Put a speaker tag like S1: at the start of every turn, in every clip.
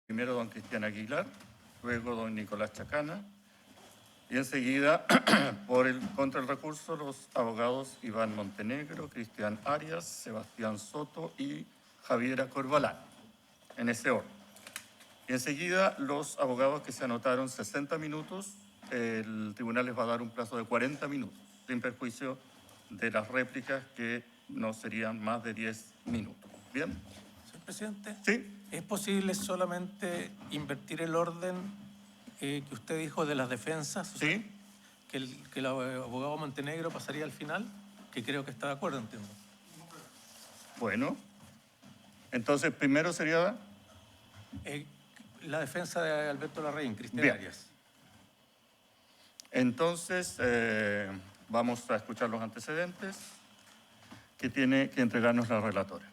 S1: Primero don Cristian Aguilar, luego don Nicolás Chacana y enseguida contra el recurso los abogados Iván Montenegro, Cristian Arias, Sebastián Soto y Javiera Corbalán, en ese orden. Y enseguida los abogados que se anotaron 60 minutos, el tribunal les va a dar un plazo de 40 minutos, sin perjuicio de las réplicas que no serían más de 10 minutos. ¿Bien?
S2: Señor presidente.
S1: Sí.
S2: ¿Es posible solamente invertir el orden que usted dijo de las defensas? O sea,
S1: Sí.
S2: que el abogado Montenegro pasaría al final, que creo que está de acuerdo, entiendo.
S1: Bueno, entonces primero sería...
S2: la defensa de Alberto Larraín, Cristian
S1: Bien.
S2: Arias.
S1: Entonces, vamos a escuchar los antecedentes que tiene que entregarnos la relatora.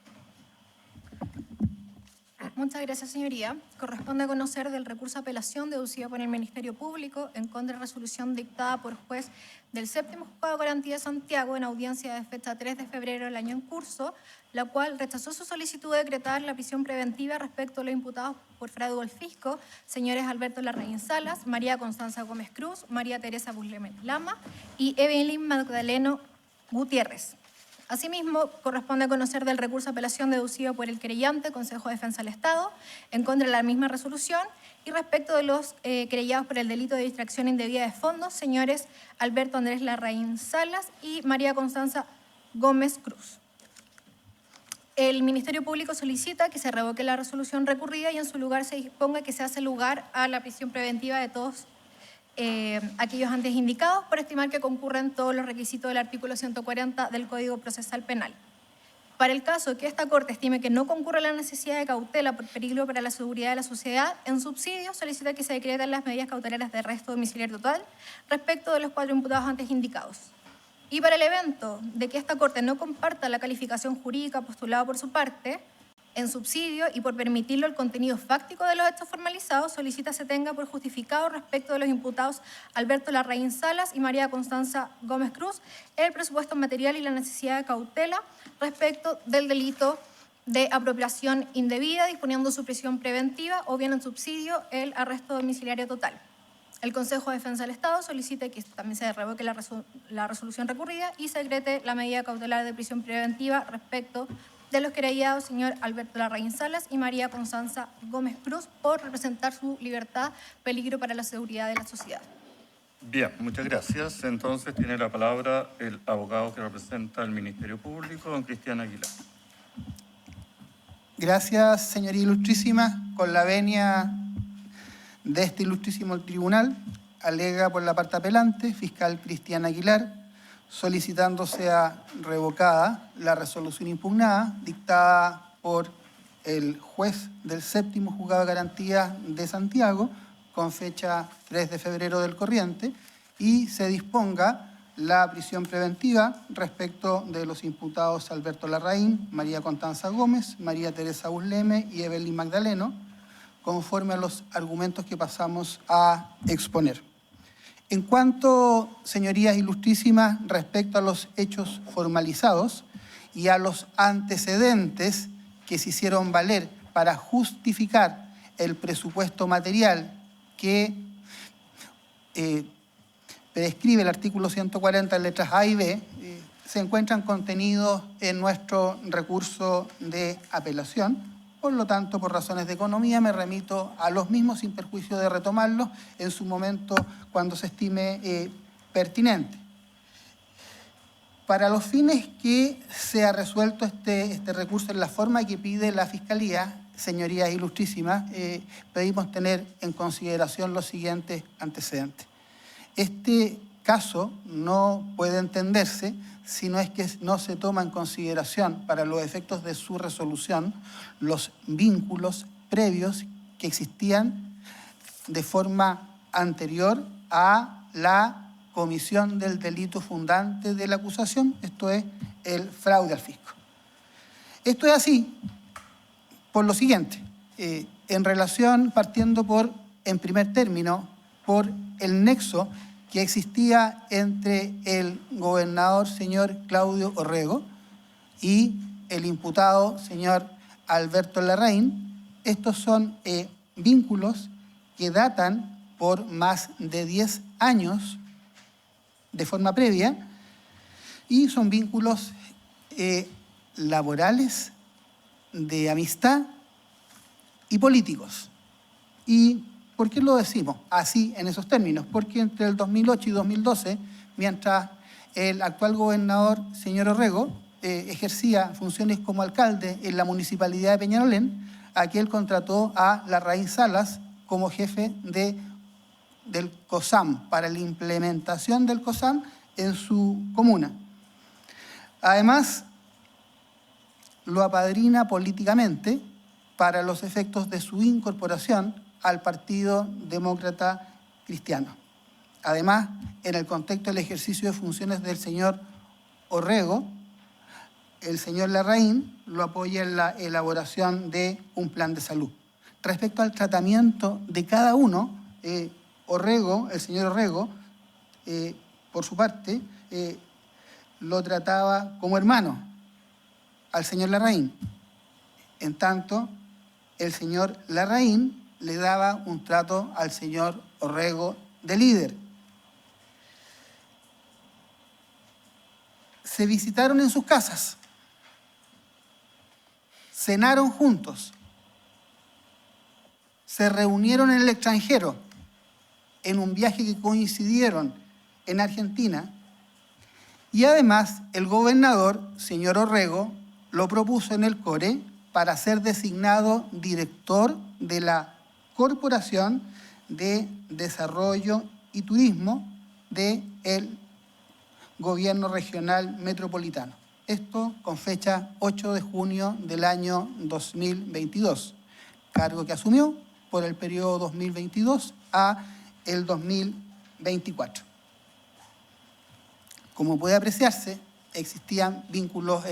S3: Muchas gracias, señoría. Corresponde conocer del recurso de apelación deducido por el Ministerio Público en contra de resolución dictada por juez del Séptimo Juzgado de Garantía de Santiago en audiencia de fecha 3 de febrero del año en curso, la cual rechazó su solicitud de decretar la prisión preventiva respecto a los imputados por fraude al fisco, señores Alberto Larraín Salas, María Constanza Gómez Cruz, María Teresa Busleme Lama y Evelyn Magdaleno Gutiérrez. Asimismo, corresponde conocer del recurso de apelación deducido por el querellante, Consejo de Defensa del Estado, en contra de la misma resolución, y respecto de los querellados por el delito de distracción indebida de fondos, señores Alberto Andrés Larraín Salas y María Constanza Gómez Cruz. El Ministerio Público solicita que se revoque la resolución recurrida y en su lugar se disponga que se hace lugar a la prisión preventiva de todos aquellos antes indicados, por estimar que concurren todos los requisitos del artículo 140 del Código Procesal Penal. Para el caso que esta Corte estime que no concurre la necesidad de cautela por peligro para la seguridad de la sociedad, en subsidio solicita que se decreten las medidas cautelares de arresto domiciliario total respecto de los 4 imputados antes indicados. Y para el evento de que esta Corte no comparta la calificación jurídica postulada por su parte, en subsidio y por permitirlo el contenido fáctico de los hechos formalizados, solicita se tenga por justificado respecto de los imputados Alberto Larraín Salas y María Constanza Gómez Cruz el presupuesto material y la necesidad de cautela respecto del delito de apropiación indebida, disponiendo su prisión preventiva o bien en subsidio el arresto domiciliario total. El Consejo de Defensa del Estado solicita que también se revoque la resolución recurrida y se decrete la medida cautelar de prisión preventiva respecto de los querellados señor Alberto Larraín Salas y María Constanza Gómez Cruz por representar su libertad, peligro para la seguridad de la sociedad.
S1: Bien, muchas gracias. Entonces tiene la palabra el abogado que representa al Ministerio Público, don Cristian Aguilar.
S4: Gracias, señoría ilustrísima. Con la venia de este ilustrísimo tribunal, alega por la parte apelante, fiscal Cristian Aguilar, solicitando sea revocada la resolución impugnada dictada por el juez del Séptimo Juzgado de Garantía de Santiago con fecha 3 de febrero del corriente y se disponga la prisión preventiva respecto de los imputados Alberto Larraín, María Constanza Gómez, María Teresa Busleme y Evelyn Magdaleno, conforme a los argumentos que pasamos a exponer. En cuanto, señorías ilustrísimas, respecto a los hechos formalizados y a los antecedentes que se hicieron valer para justificar el presupuesto material que prescribe el artículo 140 letras A y B, se encuentran contenidos en nuestro recurso de apelación. Por lo tanto, por razones de economía, me remito a los mismos sin perjuicio de retomarlos en su momento cuando se estime pertinente. Para los fines que sea resuelto este recurso en la forma que pide la Fiscalía, señorías ilustrísimas, pedimos tener en consideración los siguientes antecedentes. Este caso no puede entenderse si no es que no se toma en consideración para los efectos de su resolución los vínculos previos que existían de forma anterior a la comisión del delito fundante de la acusación, esto es, el fraude al fisco. Esto es así por lo siguiente, en relación, partiendo por, en primer término, por el nexo que existía entre el gobernador señor Claudio Orrego y el imputado señor Alberto Larraín. Estos son vínculos que datan por más de 10 años de forma previa y son vínculos laborales, de amistad y políticos. ¿Y por qué lo decimos así en esos términos? Porque entre el 2008 y 2012, mientras el actual gobernador, señor Orrego, ejercía funciones como alcalde en la municipalidad de Peñalolén, aquel contrató a Larraín Salas como jefe del COSAM, para la implementación del COSAM en su comuna. Además, lo apadrina políticamente para los efectos de su incorporación al Partido Demócrata Cristiano. Además, en el contexto del ejercicio de funciones del señor Orrego, el señor Larraín lo apoya en la elaboración de un plan de salud. Respecto al tratamiento de cada uno, Orrego, el señor Orrego, por su parte, lo trataba como hermano al señor Larraín. En tanto, el señor Larraín le daba un trato al señor Orrego de líder. Se visitaron en sus casas, cenaron juntos, se reunieron en el extranjero, en un viaje que coincidieron en Argentina, y además el gobernador, señor Orrego, lo propuso en el CORE para ser designado director de la Corporación de Desarrollo y Turismo del Gobierno Regional Metropolitano. Esto con fecha 8 de junio del año 2022, cargo que asumió por el periodo 2022 a el 2024. Como puede apreciarse, existían vínculos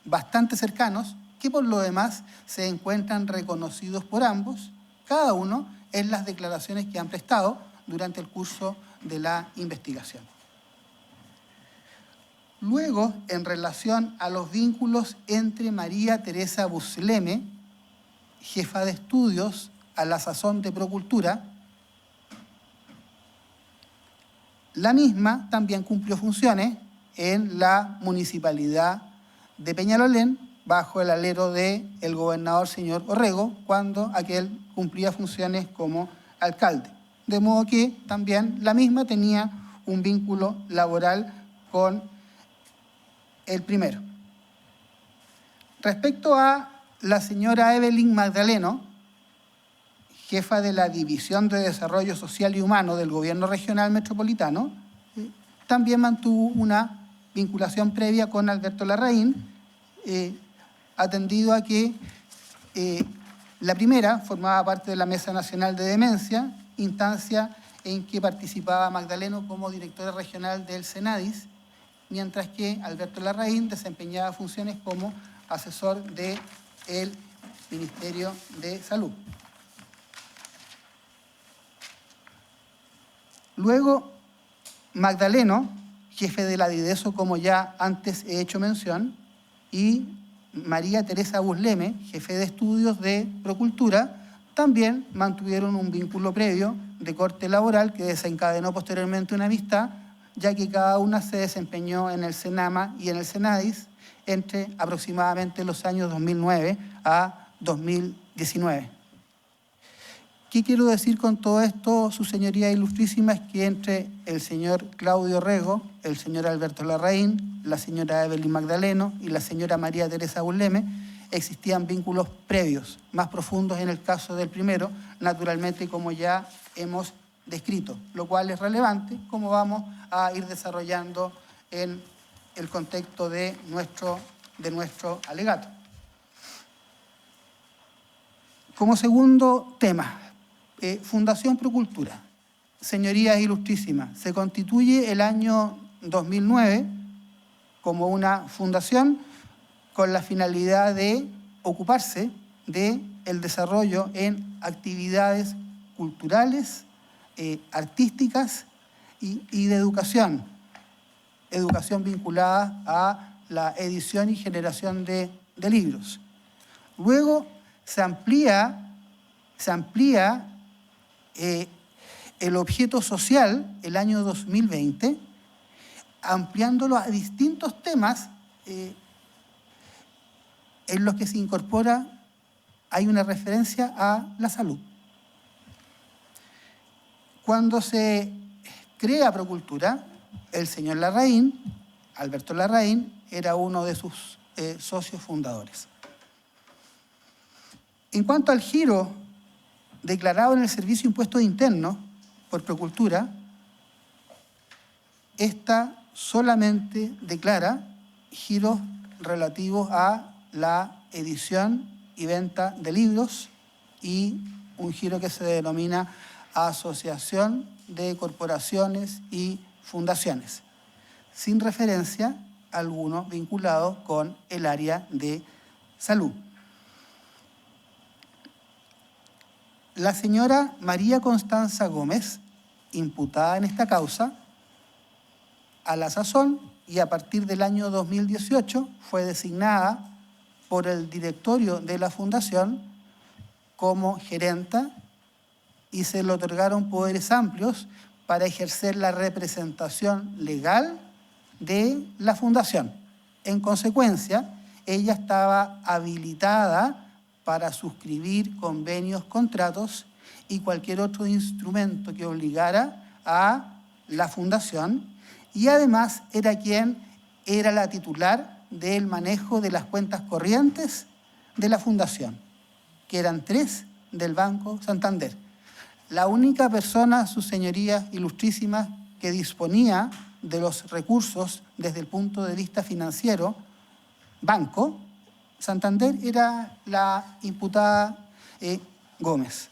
S4: bastante cercanos que por lo demás se encuentran reconocidos por ambos, cada uno en las declaraciones que han prestado durante el curso de la investigación. Luego, en relación a los vínculos entre María Teresa Busleme, jefa de estudios a la sazón de Procultura, la misma también cumplió funciones en la municipalidad de Peñalolén bajo el alero del gobernador señor Orrego, cuando aquel cumplía funciones como alcalde. De modo que también la misma tenía un vínculo laboral con el primero. Respecto a la señora Evelyn Magdaleno, jefa de la División de Desarrollo Social y Humano del Gobierno Regional Metropolitano, también mantuvo una vinculación previa con Alberto Larraín, atendido a que la primera formaba parte de la Mesa Nacional de Demencia, instancia en que participaba Magdaleno como directora regional del Senadis, mientras que Alberto Larraín desempeñaba funciones como asesor del Ministerio de Salud. Luego, Magdaleno, jefe de la Dideso, como ya antes he hecho mención, y María Teresa Busleme, jefe de estudios de Procultura, también mantuvieron un vínculo previo de corte laboral que desencadenó posteriormente una amistad, ya que cada una se desempeñó en el Senama y en el Senadis entre aproximadamente los años 2009 a 2019. ¿Qué quiero decir con todo esto, su señoría ilustrísima? Es que entre el señor Claudio Orrego, el señor Alberto Larraín, la señora Evelyn Magdaleno y la señora María Teresa Busleme existían vínculos previos, más profundos en el caso del primero, naturalmente como ya hemos descrito, lo cual es relevante como vamos a ir desarrollando en el contexto de nuestro alegato. Como segundo tema, Fundación Procultura. Señorías ilustrísimas, se constituye el año 2009 como una fundación con la finalidad de ocuparse del desarrollo en actividades culturales, artísticas y de educación vinculada a la edición y generación de libros. Luego se amplía se amplía el objeto social el año 2020, ampliándolo a distintos temas en los que se incorpora, hay una referencia a la salud. Cuando se crea Procultura, el señor Larraín, Alberto Larraín, era uno de sus socios fundadores. En cuanto al giro declarado en el Servicio de Impuestos Internos por Procultura, esta solamente declara giros relativos a la edición y venta de libros y un giro que se denomina Asociación de Corporaciones y Fundaciones, sin referencia alguno vinculado con el área de salud. La señora María Constanza Gómez, imputada en esta causa, a la sazón y a partir del año 2018 fue designada por el directorio de la Fundación como gerenta y se le otorgaron poderes amplios para ejercer la representación legal de la Fundación. En consecuencia, ella estaba habilitada para suscribir convenios, contratos y cualquier otro instrumento que obligara a la Fundación, y además era quien era la titular del manejo de las cuentas corrientes de la Fundación, que eran 3 del Banco Santander. La única persona, sus señorías ilustrísimas, que disponía de los recursos desde el punto de vista financiero, Banco Santander, era la imputada Gómez.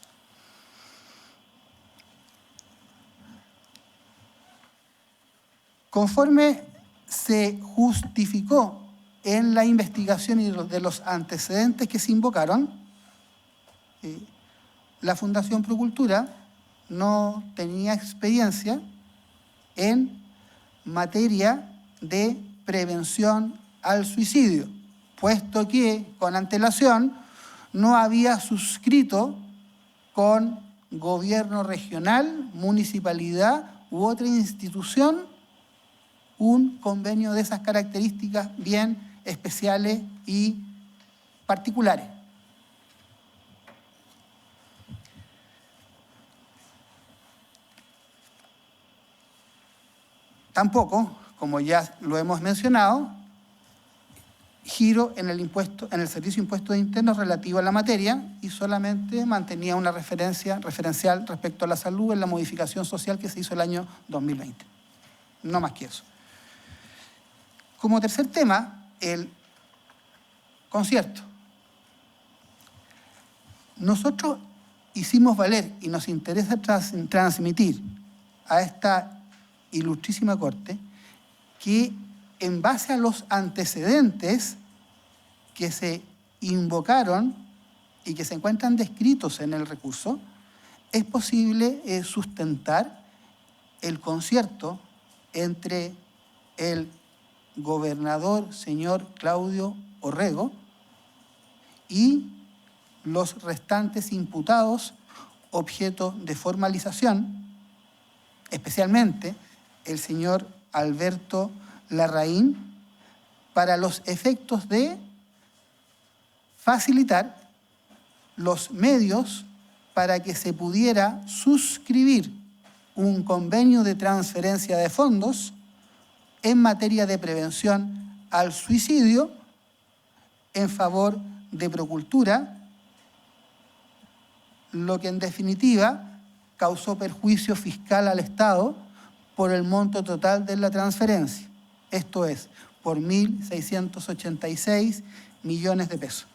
S4: Conforme se justificó en la investigación y de los antecedentes que se invocaron, la Fundación Procultura no tenía experiencia en materia de prevención al suicidio, puesto que con antelación no había suscrito con gobierno regional, municipalidad u otra institución un convenio de esas características bien especiales y particulares. Tampoco, como ya lo hemos mencionado, giro en el Servicio de Impuestos Internos relativo a la materia y solamente mantenía una referencial respecto a la salud en la modificación social que se hizo el año 2020. No más que eso. Como tercer tema, el concierto. Nosotros hicimos valer y nos interesa transmitir a esta ilustrísima Corte que en base a los antecedentes que se invocaron y que se encuentran descritos en el recurso, es posible sustentar el concierto entre el gobernador señor Claudio Orrego y los restantes imputados objeto de formalización, especialmente el señor Alberto Larraín, para los efectos de facilitar los medios para que se pudiera suscribir un convenio de transferencia de fondos en materia de prevención al suicidio en favor de Procultura, lo que en definitiva causó perjuicio fiscal al Estado por el monto total de la transferencia, esto es, por 1.686 millones de pesos.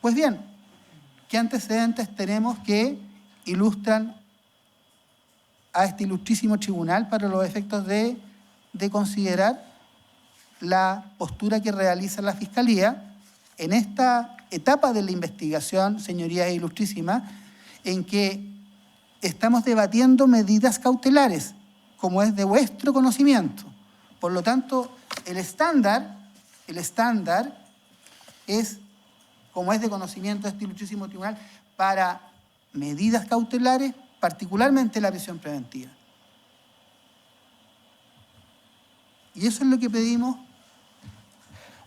S4: Pues bien, ¿qué antecedentes tenemos que ilustran a este ilustrísimo tribunal para los efectos de considerar la postura que realiza la Fiscalía en esta etapa de la investigación, señorías ilustrísimas, en que estamos debatiendo medidas cautelares, como es de vuestro conocimiento? Por lo tanto, el estándar es, como es de conocimiento de este ilustrísimo tribunal, para medidas cautelares, particularmente la prisión preventiva. Y eso es lo que pedimos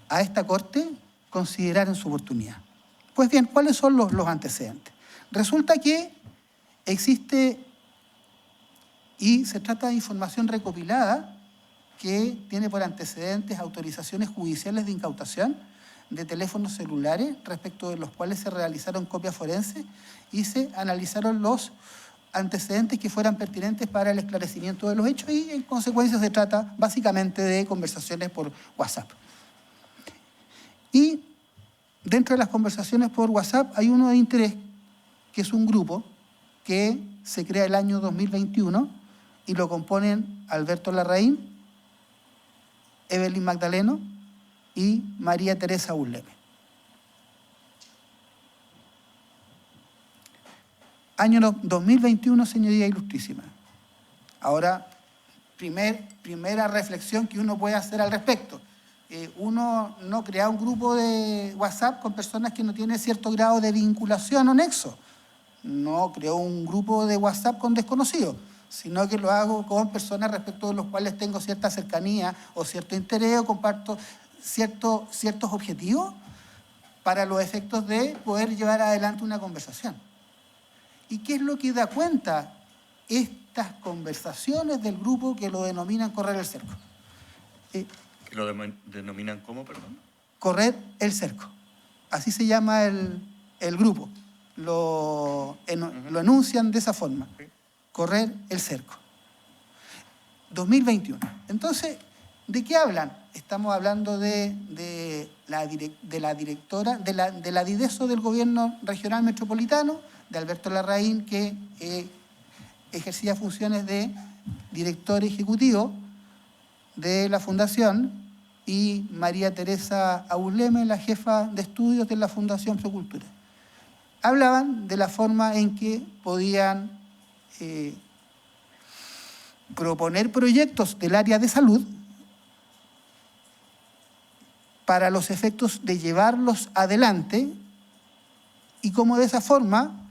S4: a esta Corte considerar en su oportunidad. Pues bien, ¿cuáles son los antecedentes? Resulta que existe, y se trata de información recopilada, que tiene por antecedentes autorizaciones judiciales de incautación de teléfonos celulares, respecto de los cuales se realizaron copias forenses y se analizaron los antecedentes que fueran pertinentes para el esclarecimiento de los hechos, y en consecuencia se trata básicamente de conversaciones por WhatsApp. Y dentro de las conversaciones por WhatsApp hay uno de interés, que es un grupo que se crea el año 2021 y lo componen Alberto Larraín, Evelyn Magdaleno y María Teresa Urleme. Año 2021, señoría ilustrísima. Ahora, primera reflexión que uno puede hacer al respecto. Uno no crea un grupo de WhatsApp con personas que no tienen cierto grado de vinculación o nexo. No creo un grupo de WhatsApp con desconocidos, sino que lo hago con personas respecto de los cuales tengo cierta cercanía o cierto interés, o comparto ciertos objetivos para los efectos de poder llevar adelante una conversación. ¿Y qué es lo que da cuenta estas conversaciones del grupo que lo denominan correr el cerco?
S1: ¿Que lo denominan cómo, perdón?
S4: Correr el cerco. Así se llama el grupo. Lo enuncian de esa forma. Correr el cerco. 2021. Entonces, ¿de qué hablan? Estamos hablando de la directora, de la DIDESO del Gobierno Regional Metropolitano, de Alberto Larraín, que ejercía funciones de director ejecutivo de la Fundación, y María Teresa Urleme, la jefa de estudios de la Fundación Procultura. Hablaban de la forma en que podían proponer proyectos del área de salud para los efectos de llevarlos adelante, y cómo de esa forma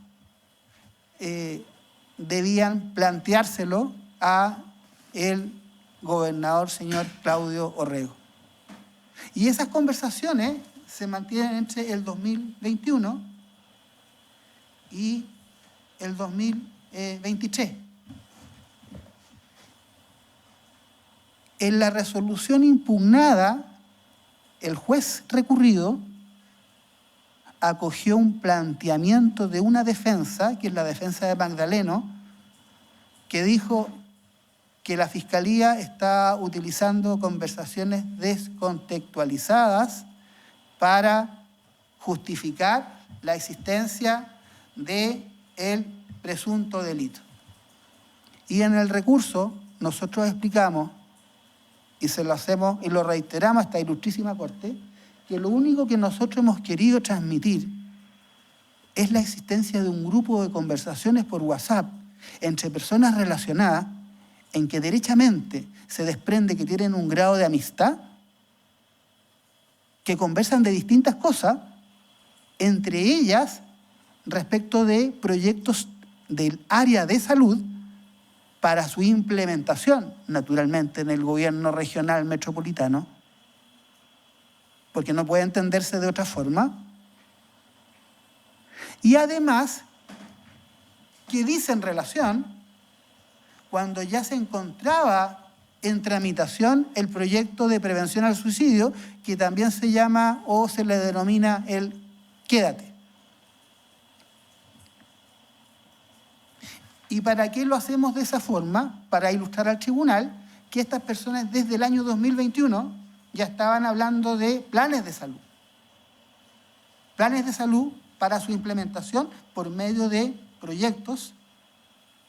S4: debían planteárselo a el gobernador señor Claudio Orrego. Y esas conversaciones se mantienen entre el 2021 y el 2023. En la resolución impugnada, el juez recurrido acogió un planteamiento de una defensa, que es la defensa de Magdaleno, que dijo que la Fiscalía está utilizando conversaciones descontextualizadas para justificar la existencia del presunto delito. Y en el recurso nosotros explicamos, y se lo hacemos y lo reiteramos a esta ilustrísima Corte, que lo único que nosotros hemos querido transmitir es la existencia de un grupo de conversaciones por WhatsApp entre personas relacionadas, en que derechamente se desprende que tienen un grado de amistad, que conversan de distintas cosas, entre ellas respecto de proyectos del área de salud para su implementación, naturalmente, en el gobierno regional metropolitano, porque no puede entenderse de otra forma. Y además, que dice en relación, cuando ya se encontraba en tramitación el proyecto de prevención al suicidio, que también se llama o se le denomina el Quédate. ¿Y para qué lo hacemos de esa forma? Para ilustrar al tribunal que estas personas desde el año 2021 ya estaban hablando de planes de salud. Planes de salud para su implementación por medio de proyectos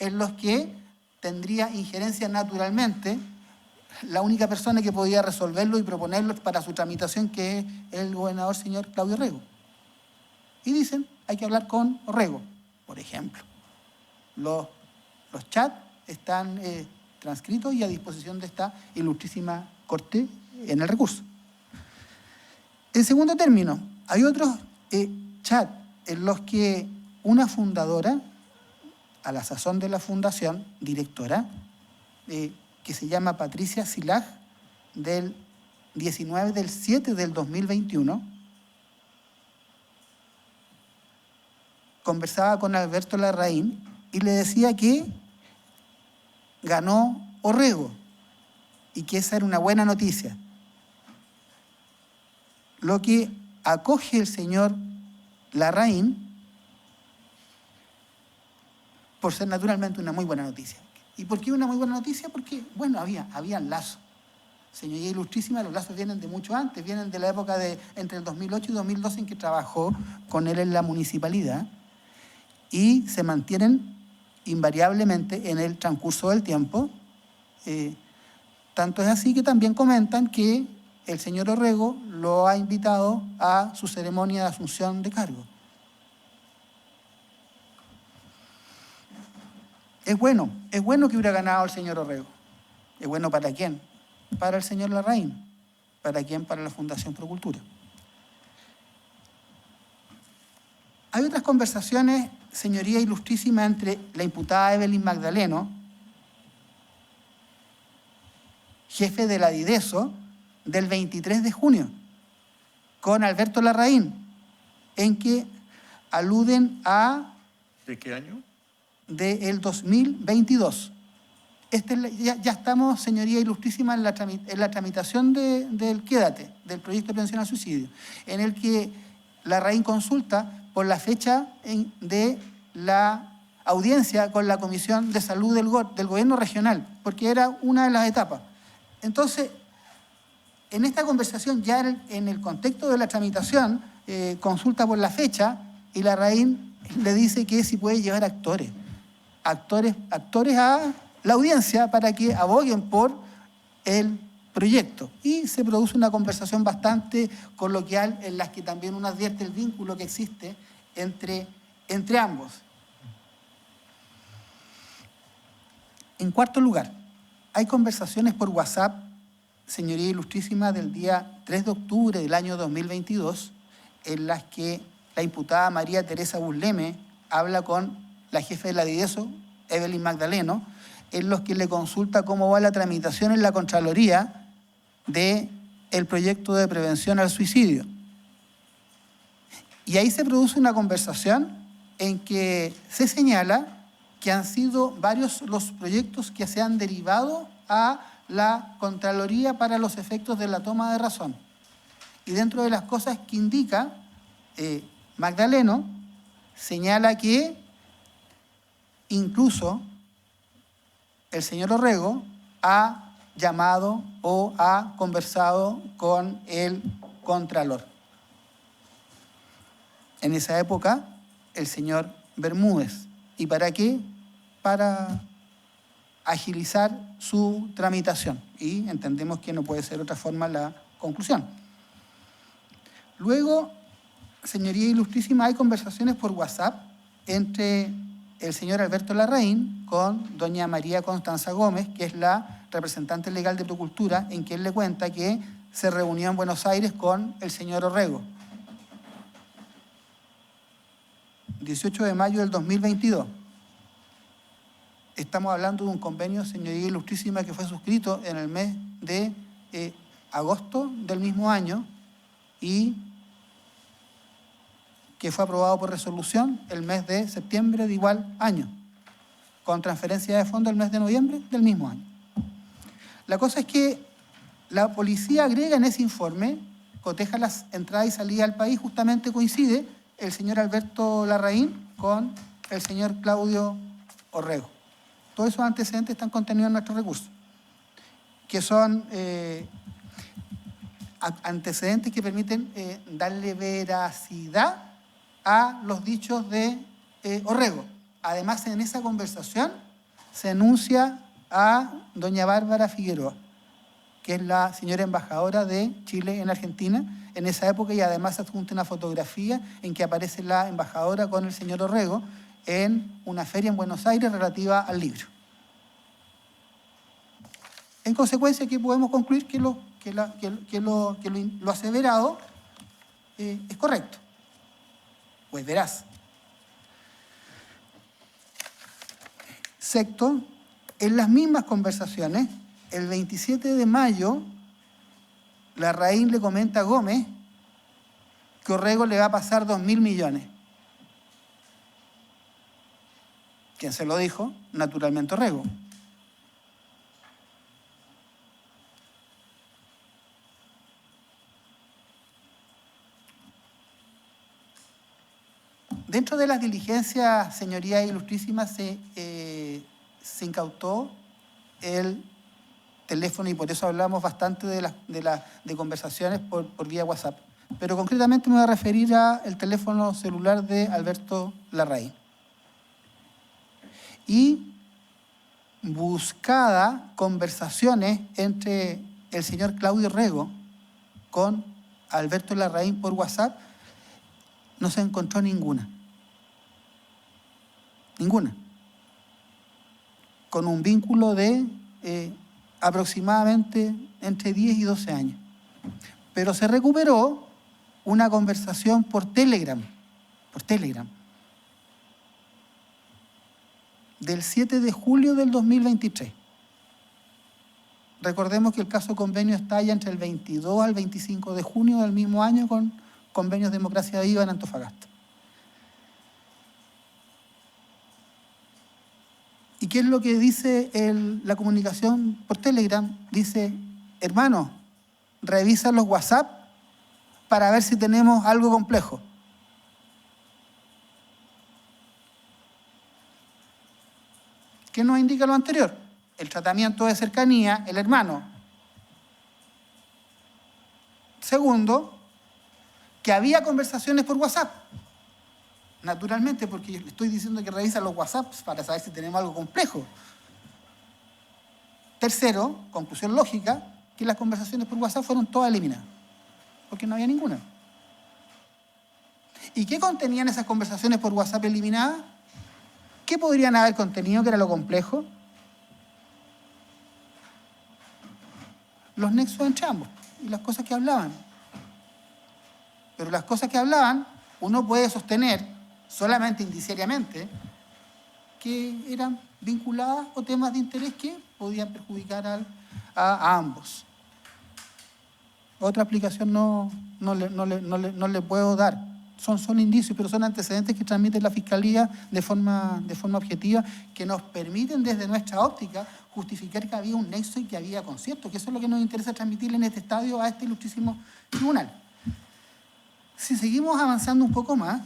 S4: en los que tendría injerencia naturalmente la única persona que podía resolverlo y proponerlo para su tramitación, que es el gobernador señor Claudio Orrego. Y dicen, hay que hablar con Orrego, por ejemplo. Los chats están transcritos y a disposición de esta ilustrísima Corte en el recurso. En segundo término, hay otros chats en los que una fundadora, a la sazón de la fundación, directora, que se llama Patricia Silaj, del 19/7/2021, conversaba con Alberto Larraín y le decía que ganó Orrego y que esa era una buena noticia. Lo que acoge el señor Larraín por ser naturalmente una muy buena noticia. ¿Y por qué una muy buena noticia? Porque, bueno, había lazos. Señoría ilustrísima, los lazos vienen de mucho antes, vienen de la época de entre el 2008 y 2012 en que trabajó con él en la municipalidad y se mantienen invariablemente en el transcurso del tiempo. Tanto es así que también comentan que el señor Orrego lo ha invitado a su ceremonia de asunción de cargo. Es bueno que hubiera ganado el señor Orrego. ¿Es bueno para quién? Para el señor Larraín. ¿Para quién? Para la Fundación Procultura. Hay otras conversaciones, señoría ilustrísima, entre la imputada Evelyn Magdaleno, jefe de la Dideso, del 23 de junio, con Alberto Larraín, en que aluden a...
S1: ¿De qué año?
S4: Del 2022. Ya estamos, señoría ilustrísima, en la tramitación del Quédate, del proyecto de prevención al suicidio, en el que Larraín consulta por la fecha de la audiencia con la Comisión de Salud del Gobierno Regional, porque era una de las etapas. Entonces, en esta conversación, ya en el contexto de la tramitación, consulta por la fecha y Larraín le dice que si puede llevar actores a la audiencia para que aboguen por el proyecto. Y se produce una conversación bastante coloquial en la que también uno advierte el vínculo que existe entre ambos. En cuarto lugar, hay conversaciones por WhatsApp, señoría ilustrísima, del día 3 de octubre del año 2022, en las que la imputada María Teresa Busleme habla con la jefe de la Dideso, Evelyn Magdaleno, en los que le consulta cómo va la tramitación en la Contraloría del proyecto de prevención al suicidio. Y ahí se produce una conversación en que se señala que han sido varios los proyectos que se han derivado a la Contraloría para los efectos de la toma de razón. Y dentro de las cosas que indica Magdaleno, señala que incluso el señor Orrego ha llamado o ha conversado con el Contralor. En esa época, el señor Bermúdez. ¿Y para qué? Para agilizar su tramitación. Y entendemos que no puede ser otra forma la conclusión. Luego, señoría ilustrísima, hay conversaciones por WhatsApp entre el señor Alberto Larraín con doña María Constanza Gómez, que es la representante legal de Procultura, en que él le cuenta que se reunió en Buenos Aires con el señor Orrego. 18 de mayo del 2022. Estamos hablando de un convenio, señoría ilustrísima, que fue suscrito en el mes de agosto del mismo año y que fue aprobado por resolución el mes de septiembre de igual año, con transferencia de fondos el mes de noviembre del mismo año. La cosa es que la policía agrega en ese informe, coteja las entradas y salidas al país, justamente coincide el señor Alberto Larraín con el señor Claudio Orrego. Todos esos antecedentes están contenidos en nuestros recursos, que son antecedentes que permiten darle veracidad a los dichos de Orrego. Además, en esa conversación se enuncia a doña Bárbara Figueroa, que es la señora embajadora de Chile en Argentina en esa época, y además se adjunta una fotografía en que aparece la embajadora con el señor Orrego en una feria en Buenos Aires relativa al libro. En consecuencia, aquí podemos concluir que lo aseverado es correcto. Pues verás. Sexto, en las mismas conversaciones, el 27 de mayo, Larraín le comenta a Gómez que Orrego le va a pasar 2.000 millones. ¿Quién se lo dijo? Naturalmente Orrego. Dentro de las diligencias, señoría ilustrísima, se incautó el teléfono y por eso hablamos bastante de conversaciones por vía WhatsApp. Pero concretamente me voy a referir al teléfono celular de Alberto Larraín. Y buscada conversaciones entre el señor Claudio Orrego con Alberto Larraín por WhatsApp, no se encontró ninguna. Ninguna. Con un vínculo de aproximadamente entre 10 y 12 años. Pero se recuperó una conversación por Telegram, del 7 de julio del 2023. Recordemos que el caso convenio estalla entre el 22 al 25 de junio del mismo año con Convenios Democracia Viva en Antofagasta. ¿Y qué es lo que dice la comunicación por Telegram? Dice, hermano, revisa los WhatsApp para ver si tenemos algo complejo. ¿Qué nos indica lo anterior? El tratamiento de cercanía, el hermano. Segundo, que había conversaciones por WhatsApp. Naturalmente, porque yo le estoy diciendo que revisa los WhatsApps para saber si tenemos algo complejo. Tercero, conclusión lógica, que las conversaciones por WhatsApp fueron todas eliminadas, porque no había ninguna. ¿Y qué contenían esas conversaciones por WhatsApp eliminadas? ¿Qué podrían haber contenido que era lo complejo? Los nexos entre ambos y las cosas que hablaban. Pero las cosas que hablaban, uno puede sostener solamente indiciariamente que eran vinculadas o temas de interés que podían perjudicar a ambos. Otra explicación no le puedo dar. Son indicios, pero son antecedentes que transmite la Fiscalía de forma objetiva, que nos permiten desde nuestra óptica justificar que había un nexo y que había concierto, que eso es lo que nos interesa transmitirle en este estadio a este ilustrísimo tribunal. Si seguimos avanzando un poco más,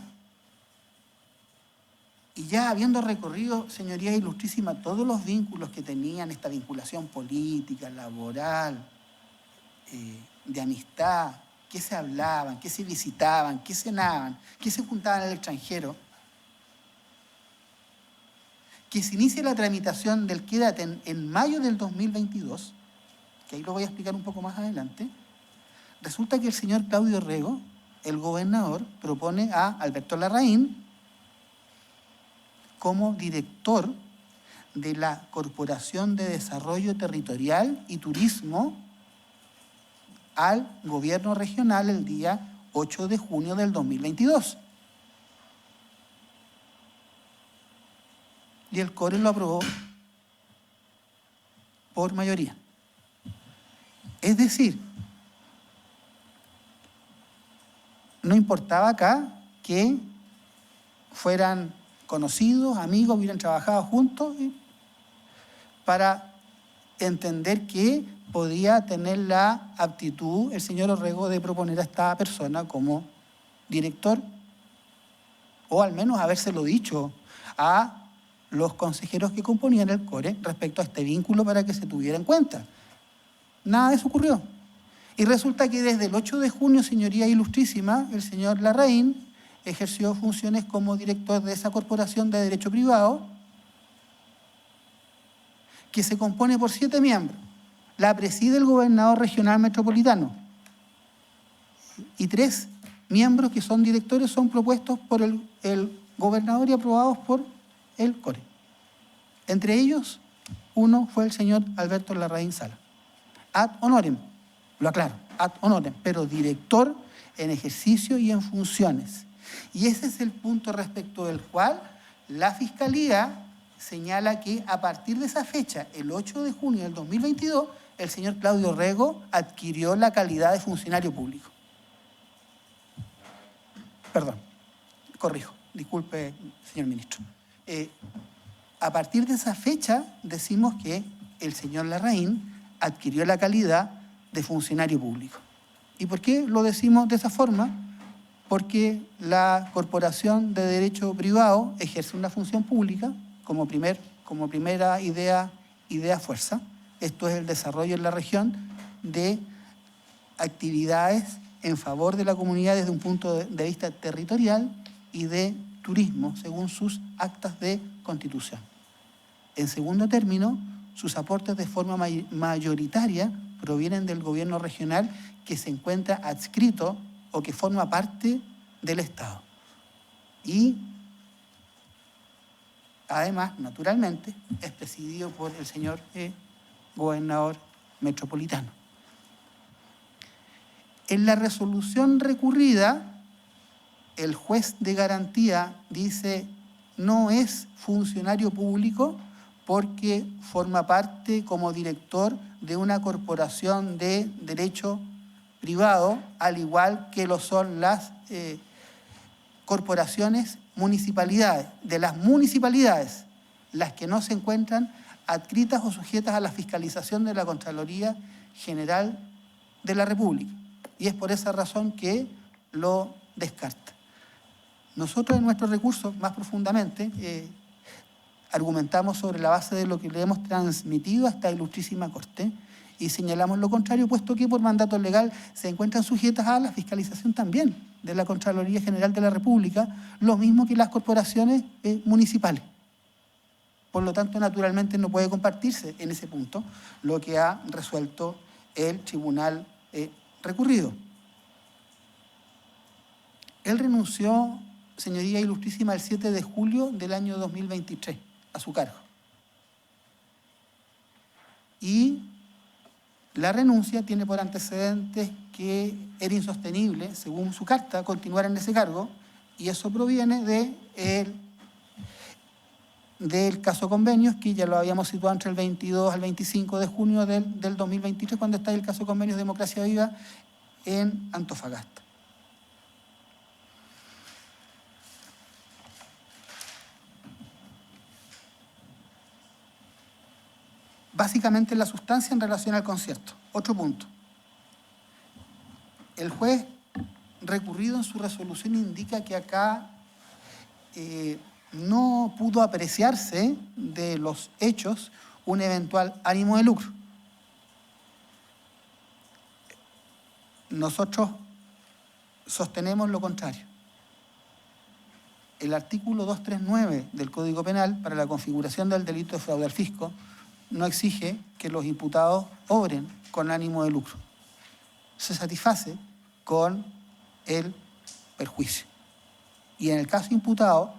S4: y ya habiendo recorrido, señoría ilustrísima, todos los vínculos que tenían esta vinculación política, laboral, de amistad, qué se hablaban, qué se visitaban, qué cenaban, qué se juntaban en el extranjero, que se inicie la tramitación del quédate en mayo del 2022, que ahí lo voy a explicar un poco más adelante, resulta que el señor Claudio Orrego, el gobernador, propone a Alberto Larraín como director de la Corporación de Desarrollo Territorial y Turismo al gobierno regional el día 8 de junio del 2022. Y el CORE lo aprobó por mayoría. Es decir, no importaba acá que fueran conocidos, amigos, hubieran trabajado juntos para entender que podía tener la aptitud el señor Orrego de proponer a esta persona como director, o al menos habérselo dicho a los consejeros que componían el CORE respecto a este vínculo para que se tuviera en cuenta. Nada de eso ocurrió. Y resulta que desde el 8 de junio, señoría ilustrísima, el señor Larraín ejerció funciones como director de esa corporación de derecho privado, que se compone por 7 miembros. La preside el gobernador regional metropolitano. Y 3 miembros que son directores son propuestos por el gobernador y aprobados por el CORE. Entre ellos, uno fue el señor Alberto Larraín Sala. Ad honorem, lo aclaro, ad honorem, pero director en ejercicio y en funciones. Y ese es el punto respecto del cual la Fiscalía señala que a partir de esa fecha, el 8 de junio del 2022, el señor Claudio Rego adquirió la calidad de funcionario público. Perdón, corrijo, disculpe, señor ministro. A partir de esa fecha decimos que el señor Larraín adquirió la calidad de funcionario público. ¿Y por qué lo decimos de esa forma? Porque la Corporación de Derecho Privado ejerce una función pública como primera idea fuerza. Esto es el desarrollo en la región de actividades en favor de la comunidad desde un punto de vista territorial y de turismo, según sus actas de constitución. En segundo término, sus aportes de forma mayoritaria provienen del gobierno regional que se encuentra adscrito o que forma parte del Estado. Y además, naturalmente, es presidido por el señor gobernador metropolitano. En la resolución recurrida, el juez de garantía dice no es funcionario público porque forma parte como director de una corporación de derecho privado, al igual que lo son las corporaciones municipalidades. De las municipalidades, las que no se encuentran adscritas o sujetas a la fiscalización de la Contraloría General de la República. Y es por esa razón que lo descarta. Nosotros en nuestro recurso, más profundamente, argumentamos sobre la base de lo que le hemos transmitido a esta ilustrísima Corte y señalamos lo contrario, puesto que por mandato legal se encuentran sujetas a la fiscalización también de la Contraloría General de la República, lo mismo que las corporaciones municipales. Por lo tanto, naturalmente no puede compartirse en ese punto lo que ha resuelto el tribunal recurrido. Él renunció, señoría ilustrísima, el 7 de julio del año 2023 a su cargo. Y la renuncia tiene por antecedentes que era insostenible, según su carta, continuar en ese cargo, y eso proviene del caso Convenios, que ya lo habíamos situado entre el 22 al 25 de junio del 2023, cuando está el caso Convenios Democracia Viva en Antofagasta. Básicamente la sustancia en relación al concierto. Otro punto. El juez recurrido en su resolución indica que acá no pudo apreciarse de los hechos un eventual ánimo de lucro. Nosotros sostenemos lo contrario. El artículo 239 del Código Penal para la configuración del delito de fraude al fisco no exige que los imputados obren con ánimo de lucro. Se satisface con el perjuicio. Y en el caso imputado,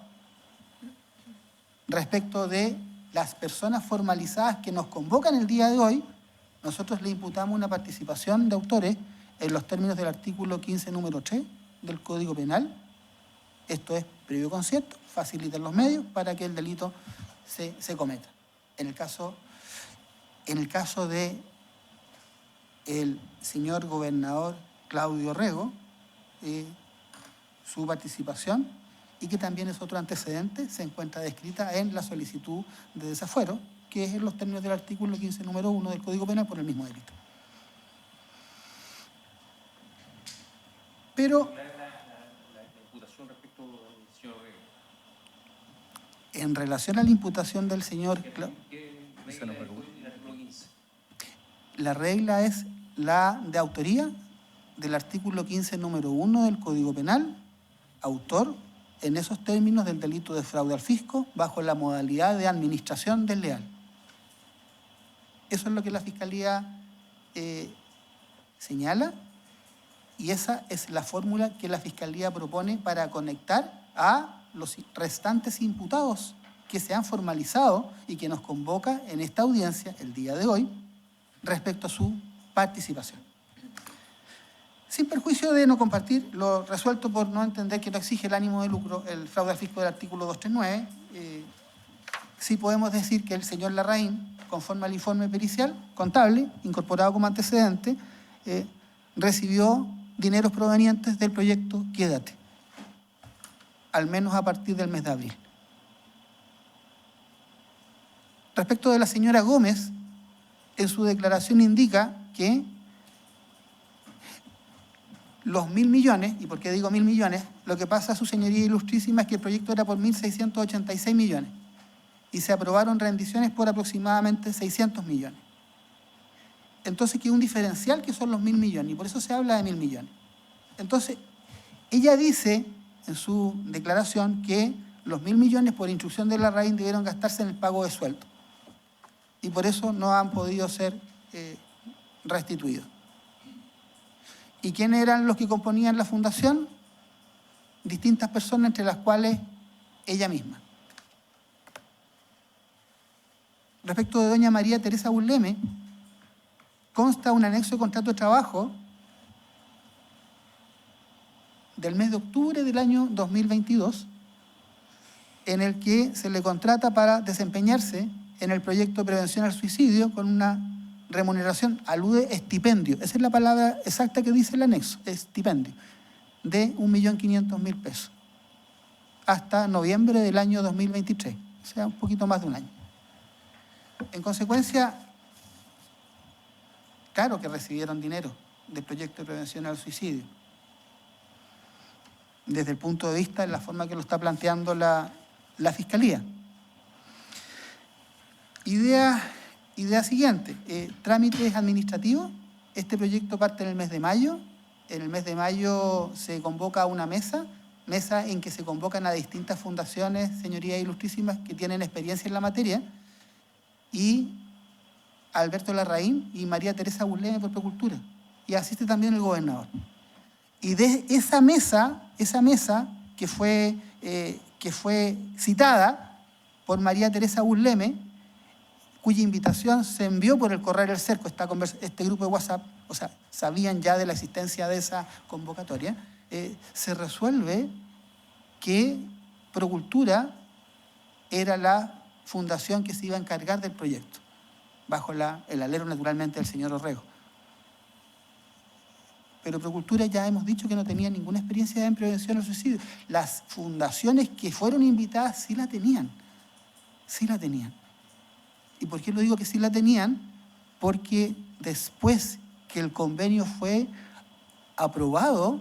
S4: respecto de las personas formalizadas que nos convocan el día de hoy, nosotros le imputamos una participación de autores en los términos del artículo 15, número 3 del Código Penal. Esto es previo concierto, facilitan los medios para que el delito se cometa. En el caso de el señor gobernador Claudio Rego, su participación, y que también es otro antecedente, se encuentra descrita en la solicitud de desafuero, que es en los términos del artículo 15, número 1 del Código Penal por el mismo delito. Pero
S2: La imputación respecto al señor Rego.
S4: En relación a la imputación del señor... La regla es la de autoría del artículo 15, número 1 del Código Penal, autor en esos términos del delito de fraude al fisco bajo la modalidad de administración desleal. Eso es lo que la Fiscalía señala, y esa es la fórmula que la Fiscalía propone para conectar a los restantes imputados que se han formalizado y que nos convoca en esta audiencia el día de hoy respecto a su participación. Sin perjuicio de no compartir lo resuelto por no entender que no exige el ánimo de lucro, el fraude al fisco del artículo 239, sí podemos decir que el señor Larraín, conforme al informe pericial contable, incorporado como antecedente, recibió dineros provenientes del proyecto Quédate, al menos a partir del mes de abril. Respecto de la señora Gómez, en su declaración indica que los 1.000 millones, ¿y por qué digo 1.000 millones? Lo que pasa, su señoría ilustrísima, es que el proyecto era por 1.686 millones y se aprobaron rendiciones por aproximadamente 600 millones. Entonces queda un diferencial que son los 1.000 millones y por eso se habla de 1.000 millones. Entonces, ella dice en su declaración que los 1.000 millones por instrucción de Larraín debieron gastarse en el pago de sueldo y por eso no han podido ser restituidos. ¿Y quiénes eran los que componían la fundación? Distintas personas, entre las cuales ella misma. Respecto de doña María Teresa Burleme, consta un anexo de contrato de trabajo del mes de octubre del año 2022, en el que se le contrata para desempeñarse en el proyecto de prevención al suicidio con una remuneración, alude estipendio, esa es la palabra exacta que dice el anexo, estipendio, de 1.500.000 pesos, hasta noviembre del año 2023, o sea, un poquito más de un año. En consecuencia, claro que recibieron dinero del proyecto de prevención al suicidio, desde el punto de vista de la forma que lo está planteando la Fiscalía. Idea siguiente, trámites administrativos. Este proyecto parte en el mes de mayo. En el mes de mayo se convoca una mesa en que se convocan a distintas fundaciones, señorías ilustrísimas, que tienen experiencia en la materia, y Alberto Larraín y María Teresa Burleme por Procultura. Y asiste también el gobernador. Y de esa mesa que fue citada por María Teresa Burleme, cuya invitación se envió por el correo del cerco, este grupo de WhatsApp, o sea, sabían ya de la existencia de esa convocatoria, se resuelve que Procultura era la fundación que se iba a encargar del proyecto, bajo el alero naturalmente del señor Orrego. Pero Procultura ya hemos dicho que no tenía ninguna experiencia en prevención al suicidio. Las fundaciones que fueron invitadas sí la tenían. ¿Y por qué lo digo que sí la tenían? Porque después que el convenio fue aprobado,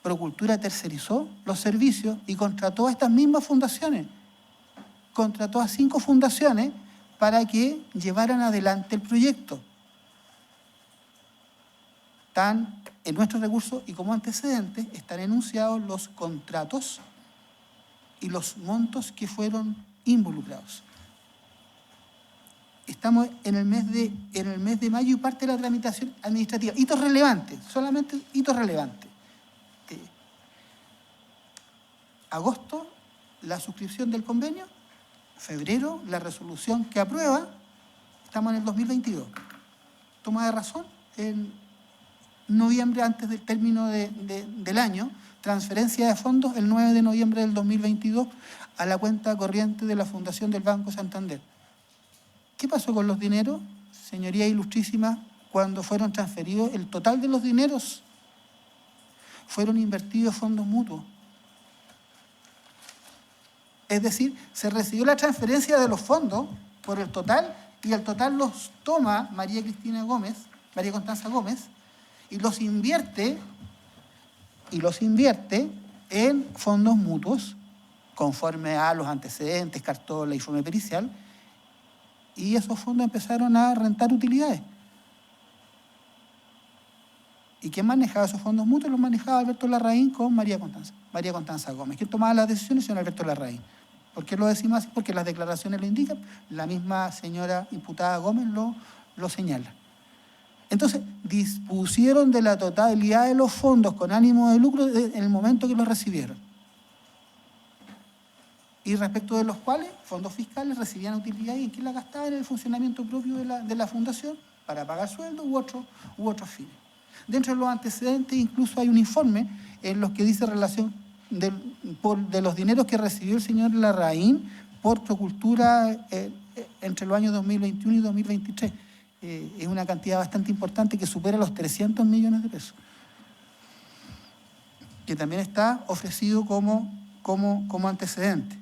S4: Procultura tercerizó los servicios y contrató a estas mismas fundaciones. Contrató a 5 fundaciones para que llevaran adelante el proyecto. Están en nuestros recursos y como antecedentes están enunciados los contratos y los montos que fueron involucrados. Estamos en el mes de mayo y parte de la tramitación administrativa. Hitos relevantes, solamente hitos relevantes. Agosto, la suscripción del convenio. Febrero, la resolución que aprueba. Estamos en el 2022. Toma de razón. En noviembre, antes del término del año, transferencia de fondos el 9 de noviembre del 2022 a la cuenta corriente de la Fundación del Banco Santander. ¿Qué pasó con los dineros, señoría ilustrísima, cuando fueron transferidos? El total de los dineros fueron invertidos en fondos mutuos. Es decir, se recibió la transferencia de los fondos por el total y el total los toma María Constanza Gómez y los invierte en fondos mutuos conforme a los antecedentes, cartola, informe pericial, y esos fondos empezaron a rentar utilidades. ¿Y quién manejaba esos fondos mutuos? Los manejaba Alberto Larraín con María Constanza Gómez. ¿Quién tomaba las decisiones? Señor Alberto Larraín. ¿Por qué lo decimos así? Porque las declaraciones lo indican, la misma señora imputada Gómez lo señala. Entonces, dispusieron de la totalidad de los fondos con ánimo de lucro en el momento que los recibieron. Y respecto de los cuales, fondos fiscales recibían utilidad y en qué la gastaban en el funcionamiento propio de la fundación para pagar sueldos u otros fines. Dentro de los antecedentes incluso hay un informe en los que dice relación de los dineros que recibió el señor Larraín por Procultura entre los años 2021 y 2023. Es una cantidad bastante importante que supera los 300 millones de pesos, que también está ofrecido como antecedente.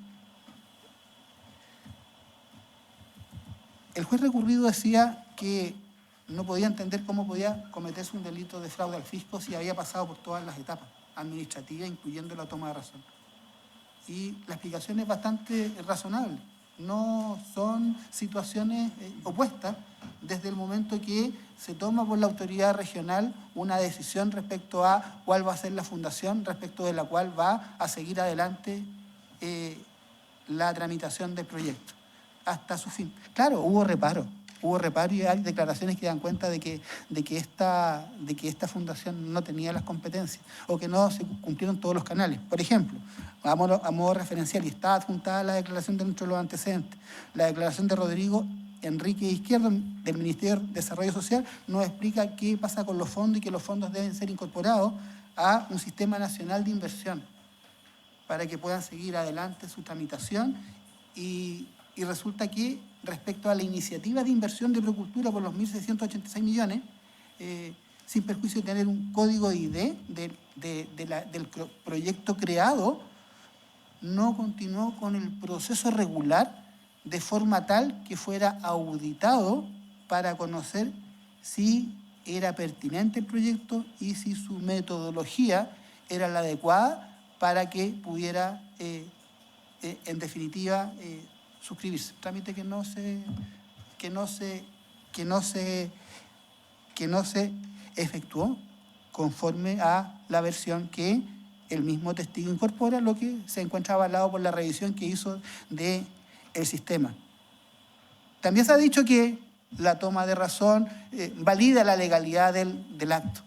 S4: El juez recurrido decía que no podía entender cómo podía cometerse un delito de fraude al fisco si había pasado por todas las etapas administrativas, incluyendo la toma de razón. Y la explicación es bastante razonable. No son situaciones opuestas desde el momento que se toma por la autoridad regional una decisión respecto a cuál va a ser la fundación, respecto de la cual va a seguir adelante la tramitación del proyecto hasta su fin. Claro, hubo reparo y hay declaraciones que dan cuenta de que esta fundación no tenía las competencias o que no se cumplieron todos los canales. Por ejemplo, a modo referencial, y está adjuntada la declaración dentro de los antecedentes, la declaración de Rodrigo Enrique Izquierdo del Ministerio de Desarrollo Social nos explica qué pasa con los fondos y que los fondos deben ser incorporados a un sistema nacional de inversión para que puedan seguir adelante su tramitación y resulta que respecto a la iniciativa de inversión de Procultura por los 1.686 millones, sin perjuicio de tener un código ID del proyecto creado, no continuó con el proceso regular de forma tal que fuera auditado para conocer si era pertinente el proyecto y si su metodología era la adecuada para que pudiera, en definitiva, suscribirse. Trámite que no se efectuó conforme a la versión que el mismo testigo incorpora, lo que se encuentra avalado por la revisión que hizo del sistema. También se ha dicho que la toma de razón valida la legalidad del acto.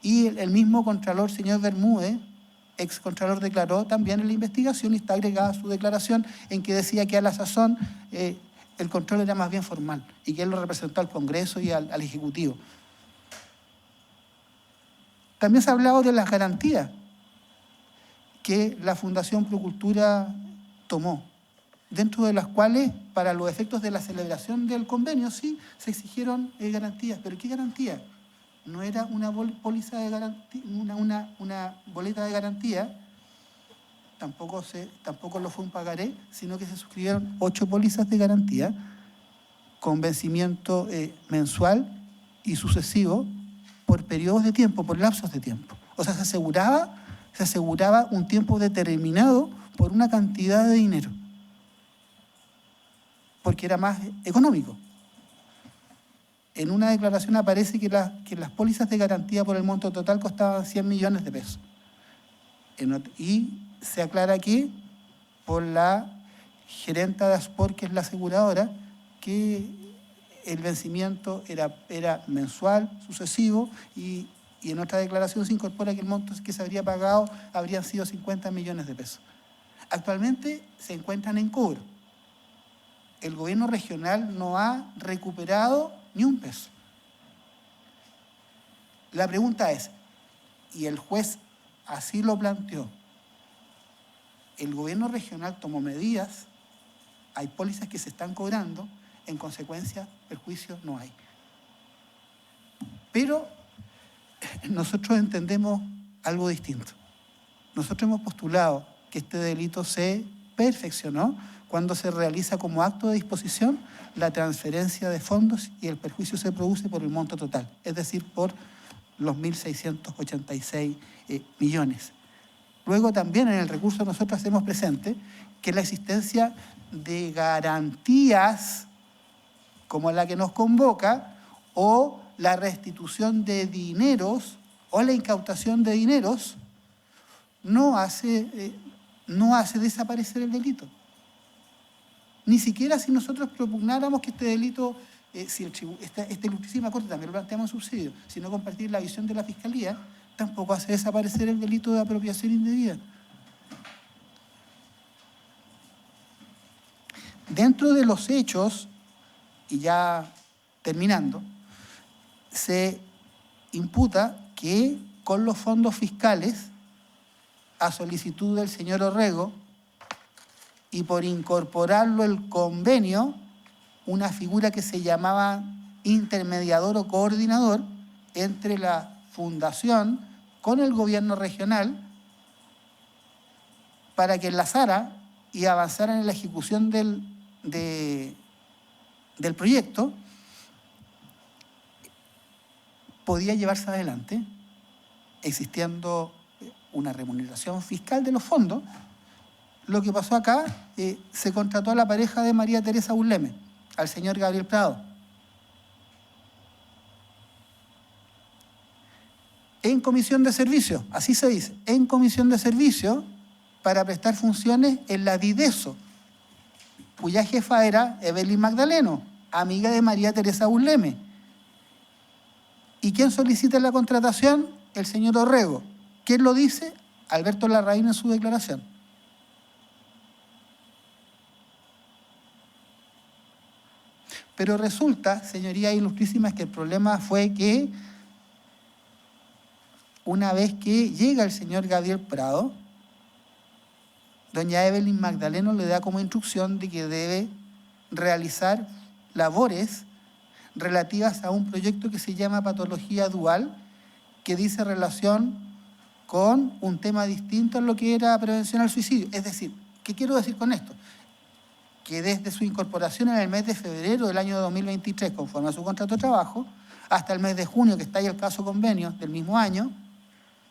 S4: Y el mismo contralor, señor Bermúdez, excontralor, declaró también en la investigación y está agregada su declaración en que decía que a la sazón el control era más bien formal y que él lo representó al Congreso y al Ejecutivo. También se ha hablado de las garantías que la Fundación Procultura tomó, dentro de las cuales, para los efectos de la celebración del convenio, sí, se exigieron garantías. ¿Pero qué garantías? No era una póliza de garantía, una boleta de garantía, tampoco lo fue un pagaré, sino que se suscribieron 8 pólizas de garantía con vencimiento mensual y sucesivo por periodos de tiempo, por lapsos de tiempo. O sea, se aseguraba un tiempo determinado por una cantidad de dinero, porque era más económico. En una declaración aparece que las pólizas de garantía por el monto total costaban 100 millones de pesos. Y se aclara que por la gerenta de Aspor, que es la aseguradora, que el vencimiento era mensual, sucesivo, y en otra declaración se incorpora que el monto que se habría pagado habrían sido 50 millones de pesos. Actualmente se encuentran en cobro. El gobierno regional no ha recuperado ni un peso. La pregunta es, y el juez así lo planteó, el gobierno regional tomó medidas, hay pólizas que se están cobrando, en consecuencia, perjuicios no hay. Pero nosotros entendemos algo distinto. Nosotros hemos postulado que este delito se perfeccionó cuando se realiza como acto de disposición la transferencia de fondos y el perjuicio se produce por el monto total, es decir, por los 1.686 millones. Luego también en el recurso nosotros hacemos presente que la existencia de garantías como la que nos convoca o la restitución de dineros o la incautación de dineros no hace desaparecer el delito. Ni siquiera si nosotros propugnáramos que este delito, si esta ilustrísima Corte también lo planteamos en subsidio, sino compartir la visión de la Fiscalía, tampoco hace desaparecer el delito de apropiación indebida. Dentro de los hechos, y ya terminando, se imputa que con los fondos fiscales, a solicitud del señor Orrego, y por incorporarlo el convenio, una figura que se llamaba intermediador o coordinador entre la fundación con el gobierno regional para que enlazara y avanzara en la ejecución del proyecto, podía llevarse adelante existiendo una remuneración fiscal de los fondos. Lo que pasó acá, se contrató a la pareja de María Teresa Burleme, al señor Gabriel Prado. En comisión de servicio, así se dice, en comisión de servicio para prestar funciones en la Videso, cuya jefa era Evelyn Magdaleno, amiga de María Teresa Burleme. ¿Y quién solicita la contratación? El señor Orrego. ¿Quién lo dice? Alberto Larraín en su declaración. Pero resulta, señorías ilustrísimas, que el problema fue que una vez que llega el señor Gabriel Prado, doña Evelyn Magdaleno le da como instrucción de que debe realizar labores relativas a un proyecto que se llama patología dual, que dice relación con un tema distinto a lo que era prevención al suicidio. Es decir, ¿qué quiero decir con esto? Que desde su incorporación en el mes de febrero del año 2023, conforme a su contrato de trabajo, hasta el mes de junio, que está ahí el caso convenio del mismo año,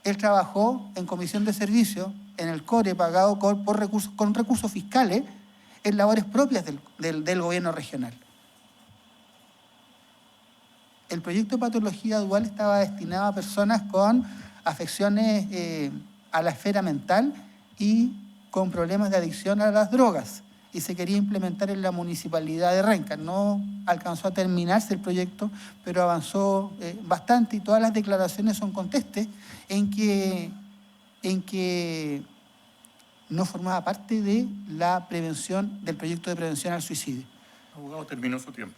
S4: él trabajó en comisión de servicio, en el CORE, pagado con recursos fiscales, en labores propias del gobierno regional. El proyecto de patología dual estaba destinado a personas con afecciones a la esfera mental y con problemas de adicción a las drogas, y se quería implementar en la municipalidad de Renca. No alcanzó a terminarse el proyecto, pero avanzó bastante, y todas las declaraciones son contestes en que no formaba parte de la prevención, del proyecto de prevención al suicidio.
S1: Abogado, terminó su tiempo.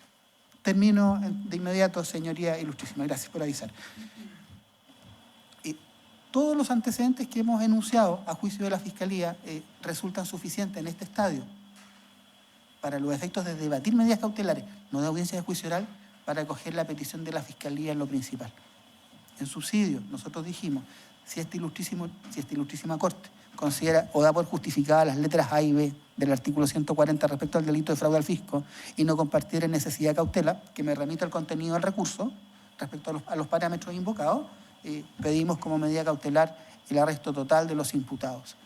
S4: Termino de inmediato, señoría ilustrísima. Gracias por avisar. Todos los antecedentes que hemos enunciado a juicio de la Fiscalía resultan suficientes en este estadio para los efectos de debatir medidas cautelares, no de audiencia de juicio oral, para acoger la petición de la Fiscalía en lo principal. En subsidio, nosotros dijimos, si esta ilustrísima Corte considera o da por justificadas las letras A y B del artículo 140 respecto al delito de fraude al fisco y no compartir en necesidad de cautela, que me remita el contenido del recurso respecto a los parámetros invocados, pedimos como medida cautelar el arresto total de los imputados.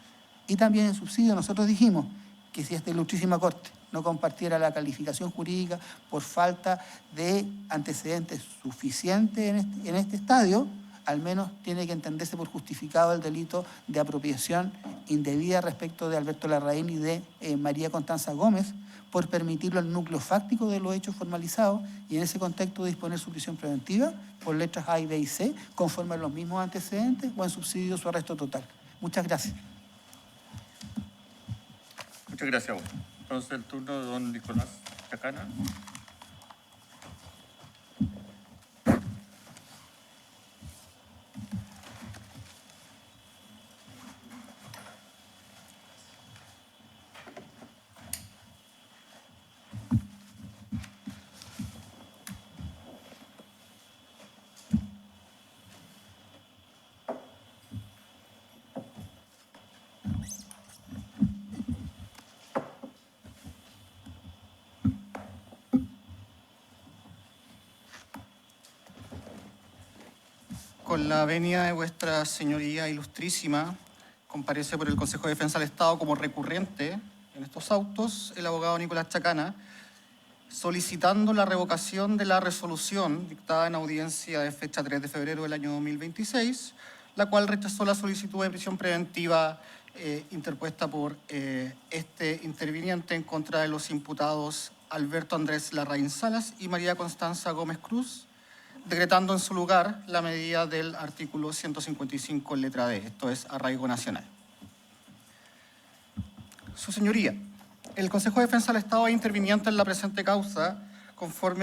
S4: Y también en subsidio nosotros dijimos que si esta ilustrísima Corte no compartiera la calificación jurídica por falta de antecedentes suficientes en este estadio, al menos tiene que entenderse por justificado el delito de apropiación indebida respecto de Alberto Larraín y de María Constanza Gómez, por permitirlo el núcleo fáctico de los hechos formalizados, y en ese contexto disponer su prisión preventiva por letras A, B y C, conforme a los mismos antecedentes, o en subsidio su arresto total. Muchas gracias.
S1: Muchas gracias, abogado. Entonces, el turno de don Nicolás Chacana.
S5: Con la venia de vuestra señoría ilustrísima, comparece por el Consejo de Defensa del Estado como recurrente en estos autos el abogado Nicolás Chacana, solicitando la revocación de la resolución dictada en audiencia de fecha 3 de febrero del año 2026, la cual rechazó la solicitud de prisión preventiva interpuesta por este interviniente en contra de los imputados Alberto Andrés Larraín Salas y María Constanza Gómez Cruz, decretando en su lugar la medida del artículo 155, letra D, esto es arraigo nacional. Su señoría, el Consejo de Defensa del Estado es interviniente en la presente causa conforme